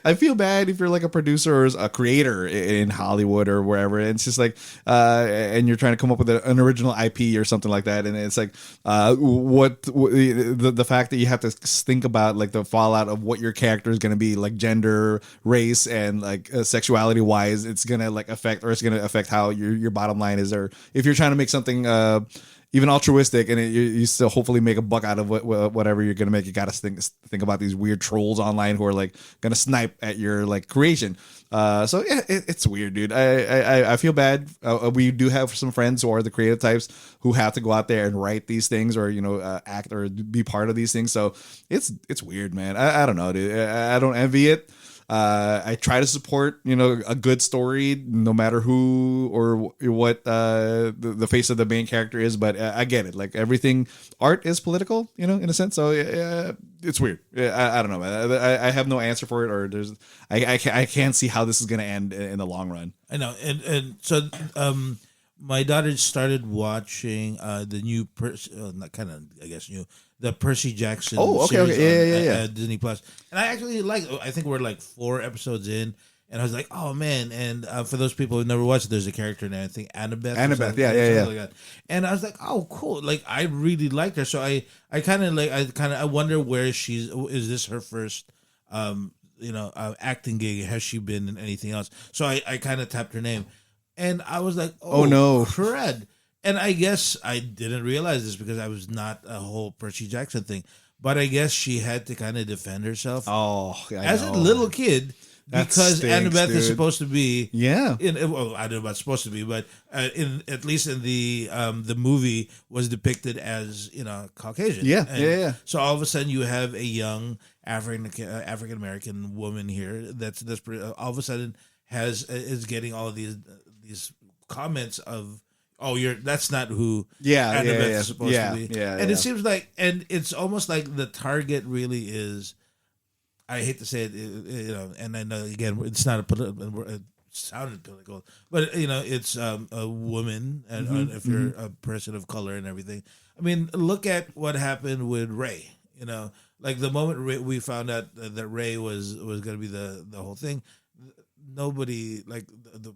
I feel bad if you're like a producer or a creator in Hollywood or wherever, and it's just like and you're trying to come up with an original IP or something like that, and it's like the fact that you have to think about like the fallout of what your character is going to be, like gender, race, and like sexuality wise, it's going to like affect how your bottom line is, or if you're trying to make something even altruistic, and you still hopefully make a buck out of whatever you're gonna make. You gotta think about these weird trolls online who are like gonna snipe at your like creation. So yeah, it's weird, dude. I feel bad. We do have some friends who are the creative types who have to go out there and write these things, or act or be part of these things. So it's weird, man. I don't know, dude. I don't envy it. I try to support, a good story, no matter who or what the face of the main character is. But I get it. Like, everything, art is political, in a sense. So it's weird. I don't know, man. I have no answer for it, or I can't see how this is going to end in the long run. I know, and so my daughter started watching the new, the Percy Jackson. Oh, okay, series yeah. At Disney Plus, and I actually I think we're like 4 episodes in, and I was like, oh man! And for those people who never watched it, there's a character now, I think Annabeth. Yeah. Like that. And I was like, oh, cool! Like, I really liked her, so I wonder where is this her first acting gig? Has she been in anything else? So I kind of tapped her name, and I was like, oh no, crud. And I guess I didn't realize this because I was not a whole Percy Jackson thing. But I guess she had to kind of defend herself. Oh, as a little kid, because Annabeth is supposed to be. Yeah. I don't know about supposed to be, but at least in the movie was depicted as Caucasian. Yeah. And so all of a sudden you have a young African American woman here that's all of a sudden is getting all of these comments of, oh, that's not who Annabeth is supposed to be. And it seems like, and it's almost like the target really is, I hate to say it, and I know, again, it's not it sounded political, but, it's a woman, and if you're a person of color and everything. I mean, look at what happened with Rey, like the moment we found out that Rey was going to be the whole thing, nobody like the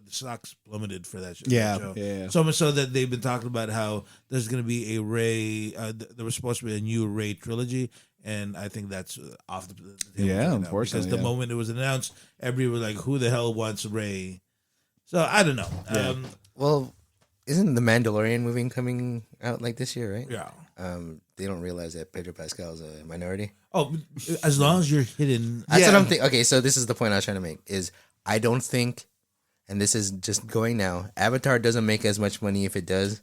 stocks plummeted for that show. Yeah, that show. yeah. So much so that they've been talking about how there's going to be a Ray. There was supposed to be a new Ray trilogy, and I think that's off the table. Yeah, right now, unfortunately, because the moment it was announced, everybody was like, "Who the hell wants Ray?" So I don't know. Yeah. Well, isn't the Mandalorian movie coming out like this year, right? Yeah. They don't realize that Pedro Pascal is a minority. Oh, as long as you're hidden. That's Yeah. what I'm thinking. Okay, so this is the point I was trying to make. Is I don't think, and this is just going now. Avatar doesn't make as much money if it does.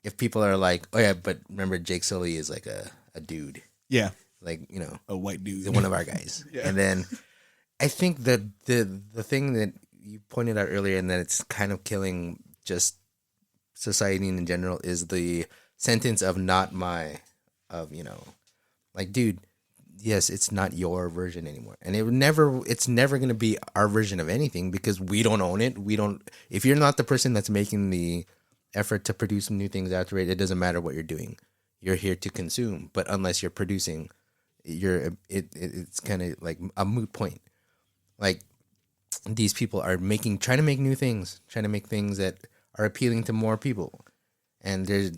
If people are like, oh yeah, but remember Jake Sully is like a dude, Yeah, like a white dude. he's one of our guys. Yeah. And then I think that the thing that you pointed out earlier, and that it's kind of killing just society in general, is the sentence of not my, of like, dude, yes, it's not your version anymore, and it's never going to be our version of anything because we don't own it. If you're not the person that's making the effort to produce some new things after it, it doesn't matter what you're doing. You're here to consume, but unless you're producing, it's kind of like a moot point. Like, these people are trying to make new things, trying to make things that are appealing to more people. And there's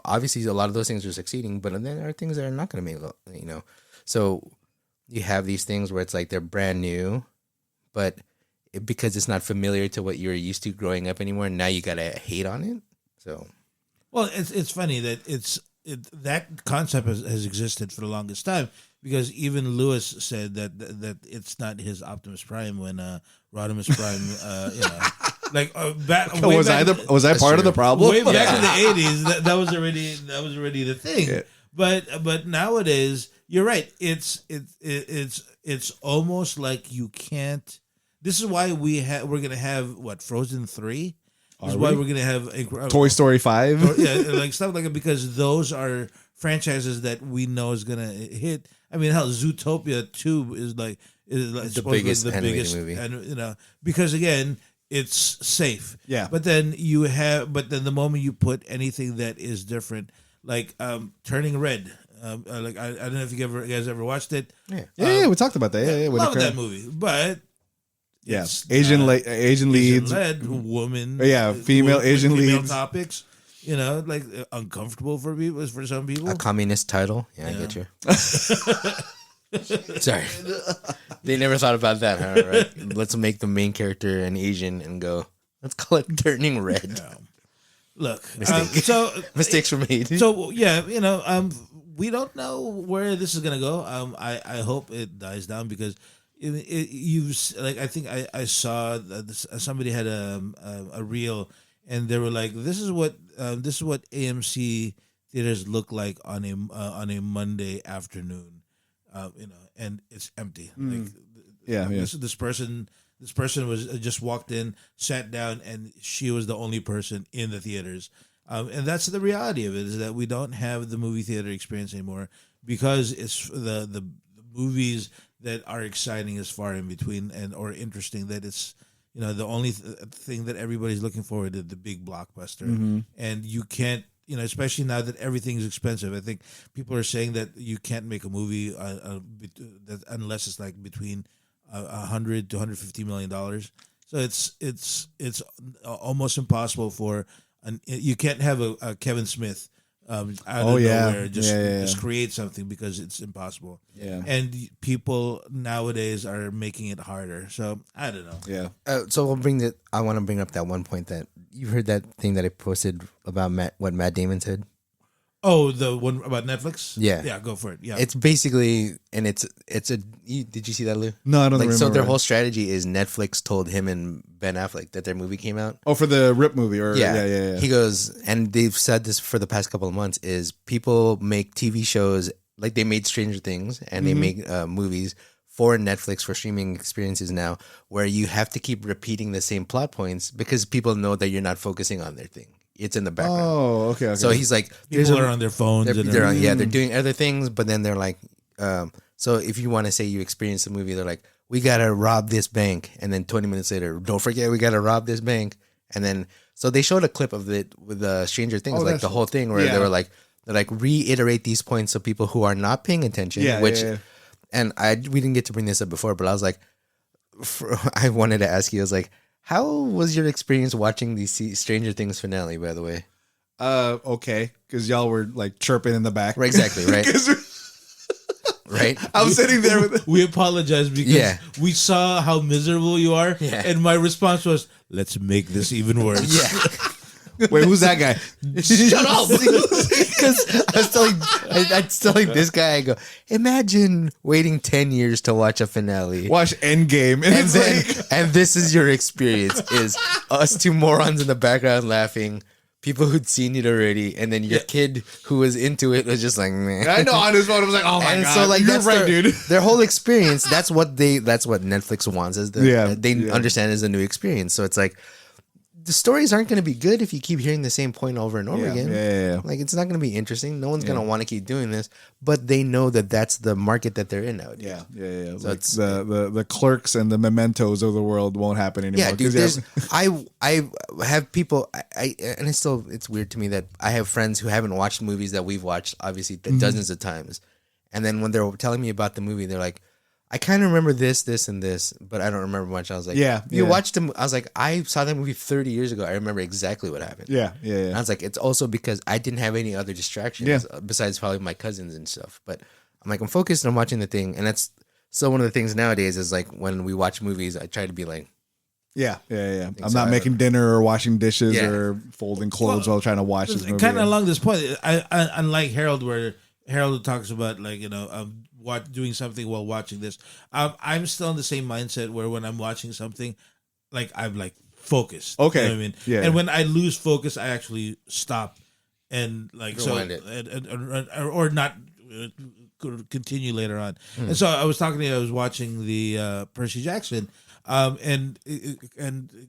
obviously a lot of those things are succeeding, but then there are things that are not going to make, So you have these things where it's like they're brand new, but because it's not familiar to what you're used to growing up anymore, now you got to hate on it. So, Well, it's funny that that concept has existed for the longest time, because even Lewis said that it's not his Optimus Prime when Rodimus Prime, Was I part of the problem? way back in the 80s, that was already the thing. Yeah. But nowadays, you're right. It's almost like you can't. This is why we're gonna have Frozen 3. This is why we're gonna have Toy Story 5. yeah, like stuff like that, because those are franchises that we know is gonna hit. I mean, hell, Zootopia 2 is the biggest animated movie, and because again, it's safe. Yeah. But then the moment you put anything that is different, like Turning Red, like I don't know if you guys ever watched it. Yeah, we talked about that. Yeah, with Love the that movie, but Yeah, it's Asian not- leads. Asian-led woman. Yeah, female Asian female leads. topics. Like uncomfortable for people, for some people. a communist title. Yeah, I get you. Sorry, they never thought about that. Huh? Right? Let's make the main character an Asian and go. Let's call it Turning Red. Yeah. Look, Mistake. Mistakes were made. So yeah, we don't know where this is gonna go. I hope it dies down, because I think I saw somebody had a reel, and they were like, this is what AMC theaters look like on a Monday afternoon, and it's empty. Like, Yeah, yeah. This person was just walked in, sat down, and she was the only person in the theaters. And that's the reality of it, is that we don't have the movie theater experience anymore, because it's the movies that are exciting is far in between or interesting, that it's the only thing that everybody's looking forward to, the big blockbuster. And you can't, especially now that everything's expensive. I think people are saying that you can't make a movie unless it's like between $100 to $150 million. So it's almost impossible for you can't have a Kevin Smith out of nowhere just create something, because it's impossible. Yeah. And people nowadays are making it harder. So I don't know. Yeah. So I want to bring up that one point that you heard, that thing that I posted about what Matt Damon said. Oh, the one about Netflix? Yeah. Yeah, go for it. Yeah. It's basically, and it's did you see that, Lou? No, I don't remember. So their whole strategy is Netflix told him and Ben Affleck that their movie came out. Oh, for the Rip movie, or yeah. He goes, and they've said this for the past couple of months, is people make TV shows, like they made Stranger Things, and they make movies for Netflix, for streaming experiences now, where you have to keep repeating the same plot points because people know that you're not focusing on their thing. It's in the background. Oh, okay. So he's like, people are on their phones. They're doing other things, but then they're like, so if you want to say you experienced the movie, they're like, we gotta rob this bank, and then 20 minutes later, don't forget, we gotta rob this bank, and then so they showed a clip of it with Stranger Things, like the whole thing, where they were like, reiterate these points so people who are not paying attention, and we didn't get to bring this up before, but I was like, I wanted to ask you, I was like, how was your experience watching the Stranger Things finale, by the way? Okay, because y'all were like chirping in the back. Right, exactly, right? Right? I'm sitting there with We apologize because we saw how miserable you are, and my response was, "Let's make this even worse." Yeah. Wait, who's that guy? Shut up! Because I was telling this guy, I go, imagine waiting 10 years to watch a finale. Watch Endgame, and this is your experience: is us two morons in the background laughing. People who'd seen it already, and then your kid who was into it was just like, man. I know on his phone, I was like, oh my god. So like you're that's right, their, dude. Their whole experience. That's what Netflix wants as they understand as a new experience. So it's like the stories aren't going to be good if you keep hearing the same point over and over again. Yeah. Like it's not going to be interesting. No one's going to want to keep doing this, but they know that that's the market that they're in nowadays. Yeah. So like it's the Clerks and the Mementos of the world won't happen anymore. Yeah, dude. I have people. It's weird to me that I have friends who haven't watched movies that we've watched, obviously dozens of times, and then when they're telling me about the movie, they're like, I kind of remember this, and this, but I don't remember much. I was like, you watched them. I was like, I saw that movie 30 years ago. I remember exactly what happened. Yeah. And I was like, it's also because I didn't have any other distractions besides probably my cousins and stuff. But I'm like, I'm focused on watching the thing, and that's still one of the things nowadays is like when we watch movies, I try to be like, Yeah. I'm not making dinner or washing dishes or folding clothes while trying to watch this movie. Kind of along this point, I unlike Harold, where Harold talks about like doing something while watching this. I'm still in the same mindset where when I'm watching something, like I'm like focused. Okay, you know what I mean, yeah. And when I lose focus, I actually stop and like rewind it, or not continue later on. And so I was watching the Percy Jackson. And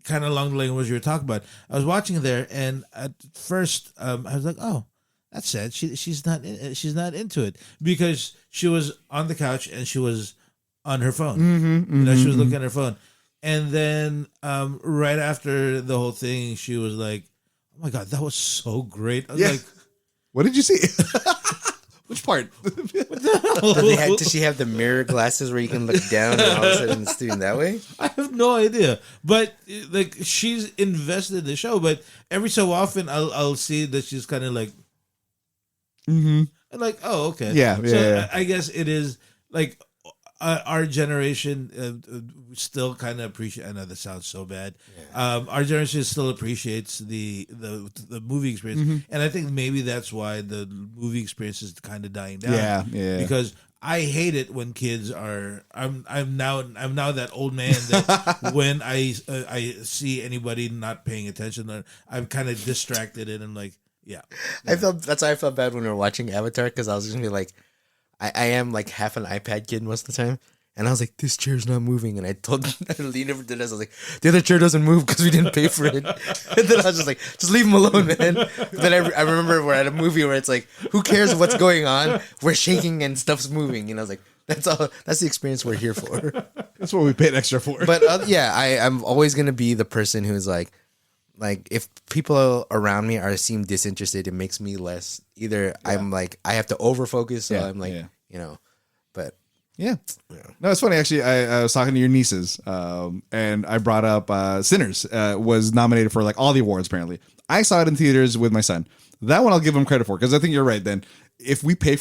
kind of along the line of what you were talking about, I was watching there, and at first, I was like, "Oh, that's sad. She's not into it," because she was on the couch and she was on her phone. She was looking at her phone, and then right after the whole thing, she was like, "Oh my god, that was so great!" I was like, "What did you see?" Which part? Does she have the mirror glasses where you can look down and all of a sudden it's doing that way? I have no idea. But like she's invested in the show, but every so often I'll see that she's kind of like and like, oh, okay. Yeah. I guess it is like our generation still kind of appreciate. I know that sounds so bad. Our generation still appreciates the movie experience, and I think maybe that's why the movie experience is kind of dying down. Yeah. Because I hate it when kids are. I'm now that old man that when I see anybody not paying attention, I'm kind of distracted and I'm like, That's why I felt bad when we were watching Avatar, because I was just gonna be like, I am like half an iPad kid most of the time. And I was like, this chair's not moving. And I leaned over to this. I was like, the other chair doesn't move because we didn't pay for it. And then I was just like, just leave him alone, man. Then I remember we're at a movie where it's like, who cares what's going on? We're shaking and stuff's moving. And I was like, that's all. That's the experience we're here for. That's what we paid extra for. But I'm always going to be the person who's like if people around me seem disinterested, it makes me less. Either I'm like, I have to overfocus. So I'm like, but. Yeah. No, it's funny. Actually, I was talking to your nieces, and I brought up Sinners was nominated for like all the awards, apparently. I saw it in theaters with my son. That one I'll give him credit for, because I think you're right, then. If we pay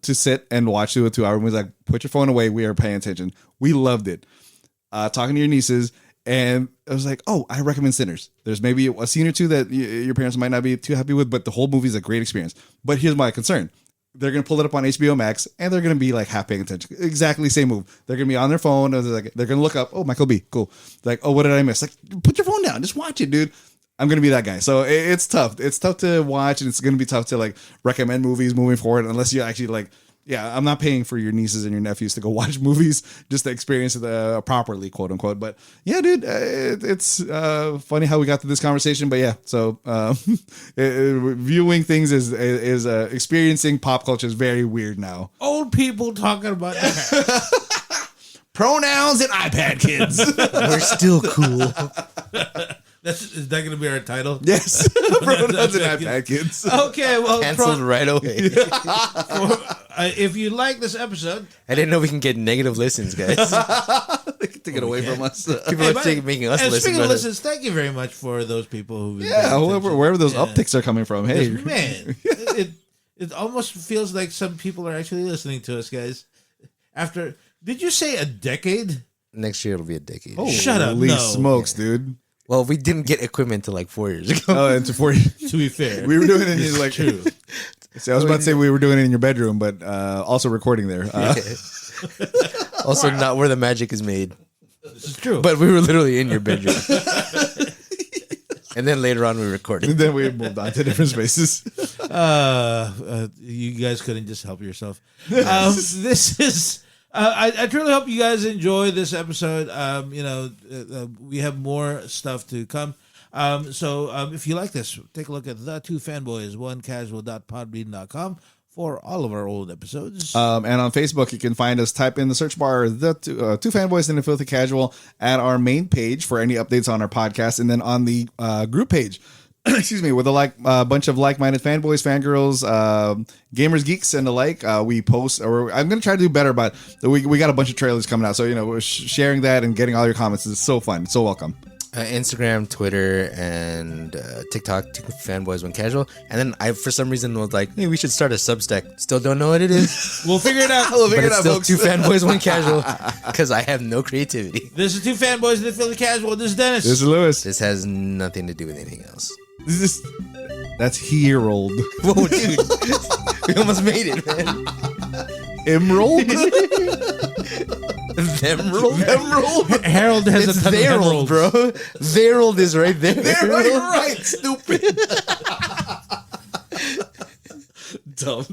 to sit and watch 2 hour movies, like, put your phone away, we are paying attention. We loved it. Talking to your nieces, and I was like, oh, I recommend Sinners. There's maybe a scene or two that your parents might not be too happy with, but the whole movie is a great experience. But here's my concern. They're going to pull it up on HBO Max, and they're going to be like half paying attention. Exactly the same move. They're going to be on their phone. And they're going to look up, oh, Michael B. Cool. Like, oh, what did I miss? Like, put your phone down. Just watch it, dude. I'm going to be that guy. So it's tough. It's tough to watch, and it's going to be tough to like recommend movies moving forward unless you actually like, I'm not paying for your nieces and your nephews to go watch movies just to experience it properly, quote unquote. But yeah, dude, it's funny how we got to this conversation. But yeah, so viewing things is experiencing pop culture is very weird now. Old people talking about pronouns and iPad kids. We're still cool. Is that going to be our title? Yes. Pronouns and iPad kids. Okay, well, canceled right away. if you like this episode, I didn't know we can get negative listens, guys. Take it away from us. People are making us and listen. speaking of but- listens, thank you very much for those people who. Yeah, wherever those upticks are coming from. Hey, Man, it almost feels like some people are actually listening to us, guys. After, did you say a decade? Next year it'll be a decade. oh, Shut up, holy no. smokes, dude. Well, we didn't get equipment till like 4 years ago. Oh, and for you, To be fair, we were doing it in your, like. true. See, I was about to say we were doing it in your bedroom, but also recording there. Also, not where the magic is made. This is true. But we were literally in your bedroom. And then later on we recorded. And then we moved on to different spaces. You guys couldn't just help yourself. This is. I truly hope you guys enjoy this episode. We have more stuff to come. So if you like this, take a look at the two fanboys, onecasual.podbean.com for all of our old episodes. And on Facebook, you can find us. Type in the search bar the two fanboys and the filthy casual at our main page for any updates on our podcast, and then on the group page. Excuse me, with a bunch of like-minded fanboys, fangirls, gamers, geeks, and the like. We post, or I'm gonna try to do better, but we got a bunch of trailers coming out, so we're sharing that and getting all your comments is so fun, so welcome. Instagram, Twitter, and TikTok, Two Fanboys One Casual. And then I, for some reason, was like, hey, we should start a Substack. Still don't know what it is. We'll figure it out. We'll But figure it it's out, still folks. Two Fanboys One Casual because I have no creativity. This is two fanboys and the Philly Casual. This is Dennis. This is Lewis. This has nothing to do with anything else. That's Herold. Whoa, dude. We almost made it, man. Emerald? Emerald? Harold has It's a ton of Therold, emeralds. bro. Therold is right there. right, stupid. Dumb.